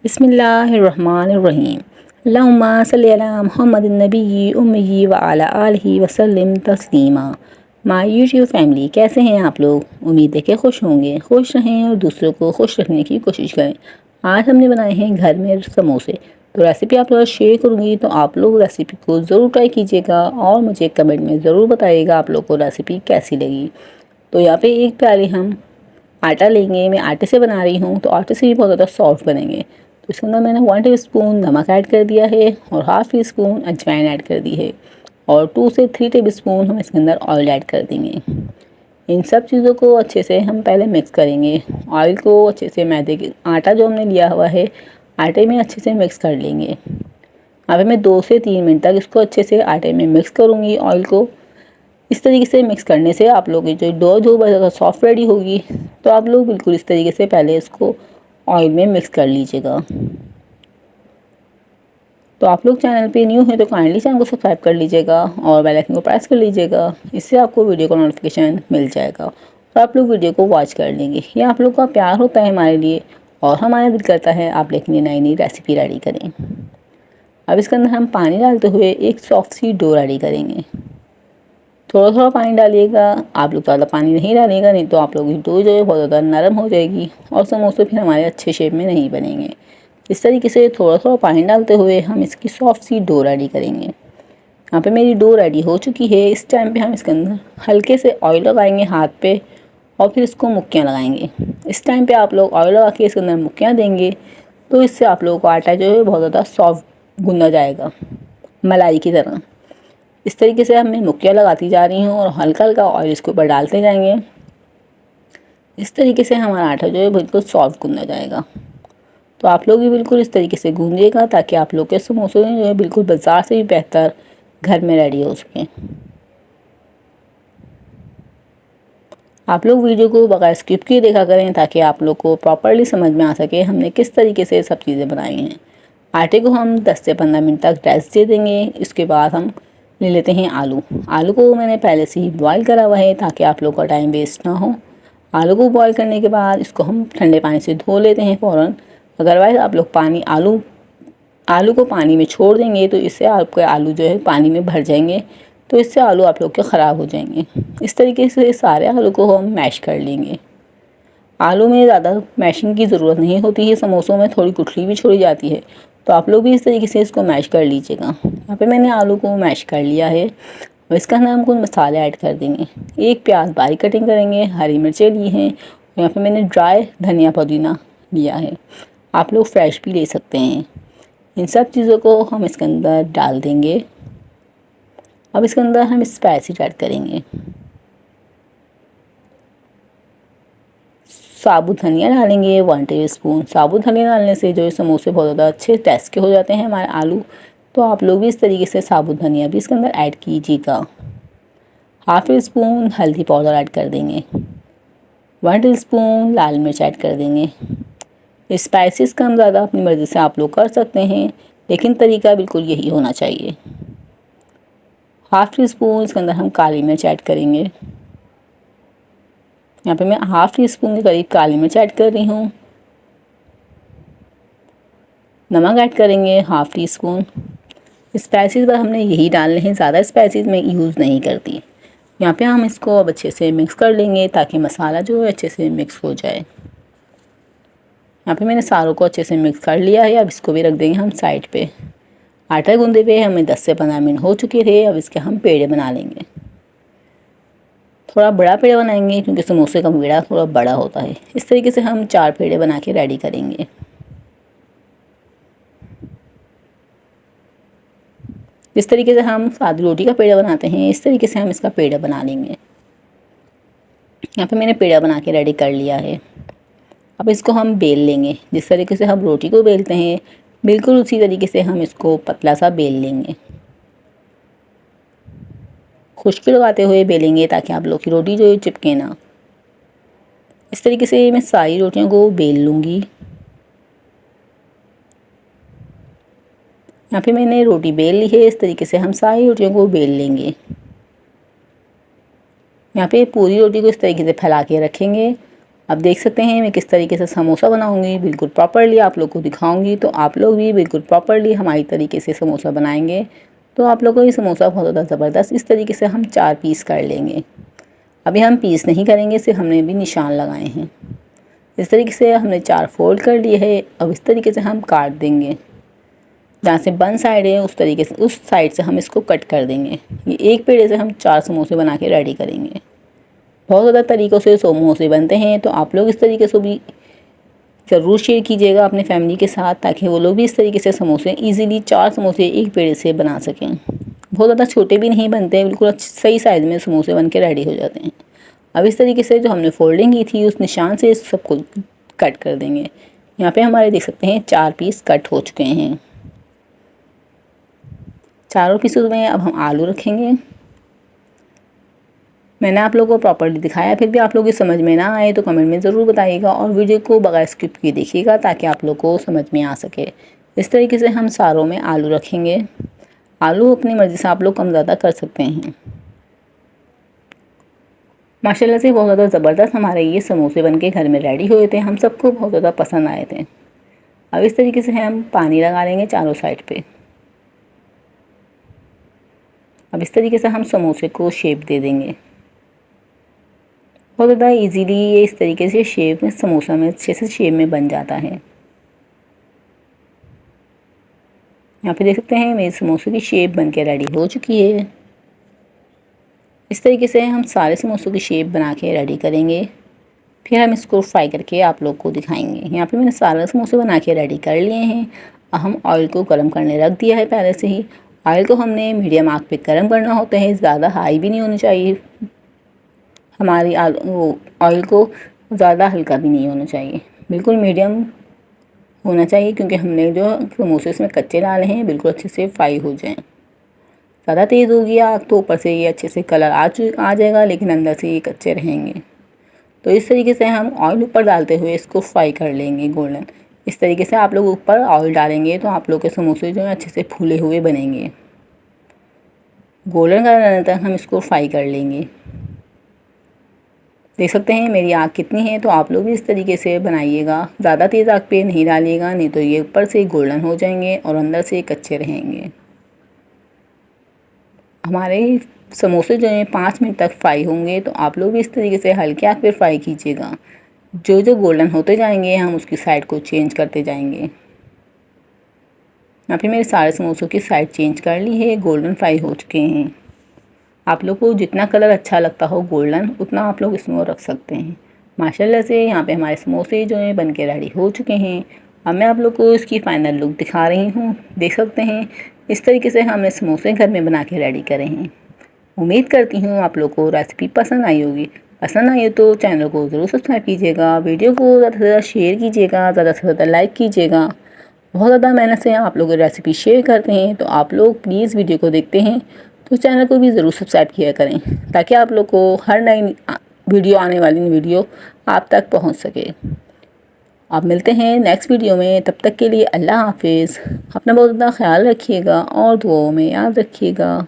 बिस्मिल्लाहिर्रहमानिर्रहीम। अल्लाहुम्मा सल्लि अला मुहम्मदिन नबिय्यि उम्मिय्यि व अला आलिहि वसल्लिम तस्लीमा। माय यूट्यूब फैमिली, कैसे हैं आप लोग? उम्मीद है कि खुश होंगे, खुश रहें और दूसरों को खुश रखने की कोशिश करें। आज हमने बनाए हैं घर में समोसे। तो रेसिपी आप लोग शेयर करूँगी, तो आप लोग रेसिपी को ज़रूर ट्राई कीजिएगा और मुझे कमेंट में ज़रूर बताइएगा आप लोग को रेसिपी कैसी लगी। तो यहाँ पे एक प्याली हम आटा लेंगे। मैं आटे से बना रही हूँ, तो आटे से भी बहुत ज़्यादा सॉफ्ट बनेंगे। तो इसके अंदर मैंने 1 टीस्पून नमक ऐड कर दिया है और हाफ़ टी स्पून अजवाइन ऐड कर दी है और 2 से 3 टेबलस्पून हम इसके अंदर ऑयल ऐड कर देंगे। इन सब चीज़ों को अच्छे से हम पहले मिक्स करेंगे। ऑयल को अच्छे से मैदे के आटा जो हमने लिया हुआ है, आटे में अच्छे से मिक्स कर लेंगे। यहाँ पे मैं 2 से 3 मिनट तक इसको अच्छे से आटे में मिक्स करूँगी। ऑयल को इस तरीके से मिक्स करने से आप लोगों की जो डो जो बहुत ज़्यादा सॉफ्ट रेडी होगी। तो आप लोग बिल्कुल इस तरीके से पहले इसको ऑयल में मिक्स कर लीजिएगा। तो आप लोग चैनल पे न्यू हैं तो काइंडली चैनल को सब्सक्राइब कर लीजिएगा और बेल आइकन को प्रेस कर लीजिएगा। इससे आपको वीडियो का नोटिफिकेशन मिल जाएगा और आप लोग वीडियो को वॉच कर लेंगे। ये आप लोग का प्यार होता है हमारे लिए और हमारा दिल करता है आप लेकिन नई नई रेसिपी रेडी करें। अब इसके अंदर हम पानी डालते हुए एक सॉफ्ट सी डो रेडी करेंगे। थोड़ा थोड़ा पानी डालिएगा, आप लोग ज़्यादा पानी नहीं डालिएगा, नहीं तो आप लोगों की डो जो है बहुत ज़्यादा नरम हो जाएगी और समोसे फिर हमारे अच्छे शेप में नहीं बनेंगे। इस तरीके से थोड़ा थोड़ा पानी डालते हुए हम इसकी सॉफ्ट सी डो रेडी करेंगे। यहाँ पे मेरी डो रेडी हो चुकी है। इस टाइम पे हम इसके अंदर हल्के से ऑयल लगाएंगे हाथ पे और फिर इसको मुक्कियाँ लगाएंगे। इस टाइम पे आप लोग ऑयल लगा के इसके अंदर मुक्कियाँ देंगे तो इससे आप लोगों को आटा जो है बहुत ज़्यादा सॉफ्ट गूंदा जाएगा, मलाई की तरह। इस तरीके से अब मैं मुक्कियाँ लगाती जा रही हूँ और हल्का हल्का ऑयल इसके ऊपर डालते जाएंगे। इस तरीके से हमारा आटा जो है बिल्कुल सॉफ्ट गूंदा जाएगा। तो आप लोग भी बिल्कुल इस तरीके से गूंजिएगा ताकि आप लोग के समोसे जो है बिल्कुल बाज़ार से भी बेहतर घर में रेडी हो सकें। आप लोग वीडियो को बगैर स्किप किए देखा करें ताकि आप लोग को प्रॉपरली समझ में आ सके हमने किस तरीके से सब चीज़ें बनाई हैं। आटे को हम 10 से 15 मिनट तक रेस्ट दे देंगे। इसके बाद हम ले लेते हैं आलू। आलू को मैंने पहले से ही बॉईल करा हुआ है ताकि आप लोग का टाइम वेस्ट ना हो। आलू को बॉईल करने के बाद इसको हम ठंडे पानी से धो लेते हैं फ़ौरन। अदरवाइज़ आप लोग आलू को पानी में छोड़ देंगे तो इससे आपके आलू जो है पानी में भर जाएंगे, तो इससे आलू आप लोग के ख़राब हो जाएंगे। इस तरीके से सारे आलू को हम मैश कर लेंगे। आलू में ज़्यादा मैशिंग की ज़रूरत नहीं होती है, समोसों में थोड़ी गुठली भी छोड़ी जाती है। तो आप लोग भी इस तरीके से इसको मैश कर लीजिएगा। यहाँ पे मैंने आलू को मैश कर लिया है। और इसके अंदर हम कुछ मसाले ऐड कर देंगे। एक प्याज बारीक कटिंग करेंगे, हरी मिर्चें ली हैं, यहाँ पे मैंने ड्राई धनिया पुदीना लिया है। आप लोग फ्रेश भी ले सकते हैं। इन सब चीज़ों को हम इसके अंदर डाल देंगे। अब इसके अंदर हम स्पाइसेस ऐड करेंगे। साबुत धनिया डालेंगे 1 टीस्पून। साबुत धनिया डालने से जो है समोसे बहुत ज़्यादा अच्छे टेस्ट के हो जाते हैं हमारे आलू। तो आप लोग भी इस तरीके से साबुत धनिया भी इसके अंदर ऐड कीजिएगा। हाफ़ टी स्पून हल्दी पाउडर ऐड कर देंगे। 1 टीस्पून लाल मिर्च ऐड कर देंगे। स्पाइसेस कम ज़्यादा अपनी मर्ज़ी से आप लोग कर सकते हैं, लेकिन तरीका बिल्कुल यही होना चाहिए। हाफ़ टी स्पून इसके अंदर हम काली मिर्च ऐड करेंगे। यहाँ पे मैं हाफ़ टी स्पून के करीब काली मिर्च ऐड कर रही हूँ। नमक ऐड करेंगे हाफ़ टी स्पून। स्पाइसेस पर हमने यही डालने हैं, ज़्यादा स्पाइसेस मैं यूज़ नहीं करती। यहाँ पे हम इसको अब अच्छे से मिक्स कर लेंगे ताकि मसाला जो है अच्छे से मिक्स हो जाए। यहाँ पे मैंने सारों को अच्छे से मिक्स कर लिया है। अब इसको भी रख देंगे हम साइड पे। आटा गूंदे हुए हमें 10 से 15 मिनट हो चुके थे। अब इसके हम पेड़े बना लेंगे। थोड़ा बड़ा पेड़ा बनाएंगे क्योंकि समोसे का पेड़ा थोड़ा बड़ा होता है। इस तरीके से हम 4 पेड़े बना के रेडी करेंगे। जिस तरीके से हम सादी रोटी का पेड़ा बनाते हैं, इस तरीके से हम इसका पेड़ा बना लेंगे। यहाँ पे मैंने पेड़ा बना के रेडी कर लिया है। अब इसको हम बेल लेंगे। जिस तरीके से हम रोटी को बेलते हैं बिल्कुल उसी तरीके से हम इसको पतला सा बेल लेंगे। खुश्की लगाते हुए बेलेंगे ताकि आप लोग की रोटी जो है चिपके ना। इस तरीके से मैं सारी रोटियों को बेल लूँगी। यहाँ पे मैंने रोटी बेल ली है। इस तरीके से हम सारी रोटियों को बेल लेंगे। यहाँ पे पूरी रोटी को इस तरीके से फैला के रखेंगे अब देख सकते हैं मैं किस तरीके से समोसा बनाऊंगी, बिल्कुल प्रॉपरली आप लोग को दिखाऊंगी। तो आप लोग भी बिल्कुल प्रॉपरली हमारी तरीके से समोसा बनाएंगे तो आप लोगों को ये समोसा बहुत ज़्यादा ज़बरदस्त इस तरीके से हम 4 पीस कर लेंगे। अभी हम पीस नहीं करेंगे, सिर्फ हमने भी निशान लगाए हैं। इस तरीके से हमने 4 फोल्ड कर लिए है। अब इस तरीके से हम काट देंगे, जहाँ से बन साइड है उस तरीके से उस साइड से हम इसको कट कर देंगे। ये एक पेड़े से हम 4 समोसे बना के रेडी करेंगे। बहुत ज़्यादा तरीक़ों से समोसे बनते हैं, तो आप लोग इस तरीके से भी ज़रूर शेयर कीजिएगा अपने फैमिली के साथ, ताकि वो लोग भी इस तरीके से समोसे ईज़िली 4 समोसे एक पेड़े से बना सकें। बहुत ज़्यादा छोटे भी नहीं बनते, बिल्कुल सही साइज़ में समोसे बन के रेडी हो जाते हैं। अब इस तरीके से जो हमने फोल्डिंग की थी उस निशान से इस सबको कट कर देंगे। यहाँ पे हमारे देख सकते हैं 4 पीस कट हो चुके हैं। चारों पीसों में अब हम आलू रखेंगे। मैंने आप लोगों को प्रॉपर्ली दिखाया, फिर भी आप लोगों की समझ में ना आए तो कमेंट में ज़रूर बताइएगा और वीडियो को बगैर स्किप किए देखिएगा ताकि आप लोग को समझ में आ सके। इस तरीके से हम सारों में आलू रखेंगे। आलू अपनी मर्ज़ी से आप लोग कम ज़्यादा कर सकते हैं। माशाल्लाह से बहुत ज़्यादा ज़बरदस्त हमारे ये समोसे बनके घर में रेडी हुए थे, हम सबको बहुत ज़्यादा पसंद आए थे। अब इस तरीके से हम पानी लगा लेंगे चारों साइड पे। अब इस तरीके से हम समोसे को शेप दे देंगे। बहुत ज़्यादा इजीली ये इस तरीके से शेप में समोसा में अच्छे से शेप में बन जाता है। यहाँ पे देख सकते हैं मेरे समोसे की शेप बनके रेडी हो चुकी है। इस तरीके से हम सारे समोसों की शेप बना के रेडी करेंगे, फिर हम इसको फ्राई करके आप लोग को दिखाएंगे। यहाँ पे मैंने सारे समोसे बना के रेडी कर लिए हैं। हम ऑयल को गर्म करने रख दिया है पहले से ही। ऑयल को हमने मीडियम आंच पे गर्म करना होता है, ज़्यादा हाई भी नहीं होनी चाहिए। हमारी ऑयल को ज़्यादा हल्का भी नहीं होना चाहिए, बिल्कुल मीडियम होना चाहिए, क्योंकि हमने जो समोसे इसमें कच्चे डाले हैं बिल्कुल अच्छे से फ्राई हो जाएं। ज़्यादा तेज़ होगी आग तो ऊपर से ये अच्छे से कलर आ जाएगा, लेकिन अंदर से ये कच्चे रहेंगे। तो इस तरीके से हम ऑयल ऊपर डालते हुए इसको फ्राई कर लेंगे गोल्डन। इस तरीके से आप लोग ऊपर ऑयल डालेंगे तो आप लोग के समोसे जो है अच्छे से फूले हुए बनेंगे। गोल्डन कलर आने तक हम इसको फ्राई कर लेंगे। देख सकते हैं मेरी आग कितनी है, तो आप लोग भी इस तरीके से बनाइएगा। ज़्यादा तेज़ आग पे नहीं डालिएगा, नहीं तो ये ऊपर से गोल्डन हो जाएंगे और अंदर से कच्चे रहेंगे। हमारे समोसे जो हैं 5 मिनट तक फ्राई होंगे, तो आप लोग भी इस तरीके से हल्के आग पे फ्राई कीजिएगा। जो जो गोल्डन होते जाएंगे हम उसकी साइड को चेंज करते जाएंगे। यहाँ पे मेरे सारे समोसों की साइड चेंज कर ली है, गोल्डन फ्राई हो चुके हैं। आप लोग को जितना कलर अच्छा लगता हो गोल्डन, उतना आप लोग इसमें रख सकते हैं। माशाल्लाह से यहाँ पे हमारे समोसे जो हैं बन के रेडी हो चुके हैं। अब मैं आप लोग को इसकी फ़ाइनल लुक दिखा रही हूँ। देख सकते हैं इस तरीके से हमने समोसे घर में बना के रेडी करे हैं। उम्मीद करती हूँ आप लोग को रेसिपी पसंद आई होगी। पसंद आई हो तो चैनल को ज़रूर सब्सक्राइब कीजिएगा, वीडियो को ज़्यादा से ज़्यादा शेयर कीजिएगा, ज़्यादा से ज़्यादा लाइक कीजिएगा। बहुत ज़्यादा मेहनत से आप लोग रेसिपी शेयर करते हैं, तो आप लोग प्लीज़ वीडियो को देखते हैं तो चैनल को भी ज़रूर सब्सक्राइब किया करें, ताकि आप लोग को हर नई वीडियो आने वाली वीडियो आप तक पहुंच सके। आप मिलते हैं नेक्स्ट वीडियो में, तब तक के लिए अल्लाह हाफिज़। अपना बहुत ज़्यादा ख्याल रखिएगा और दुआओं में याद रखिएगा।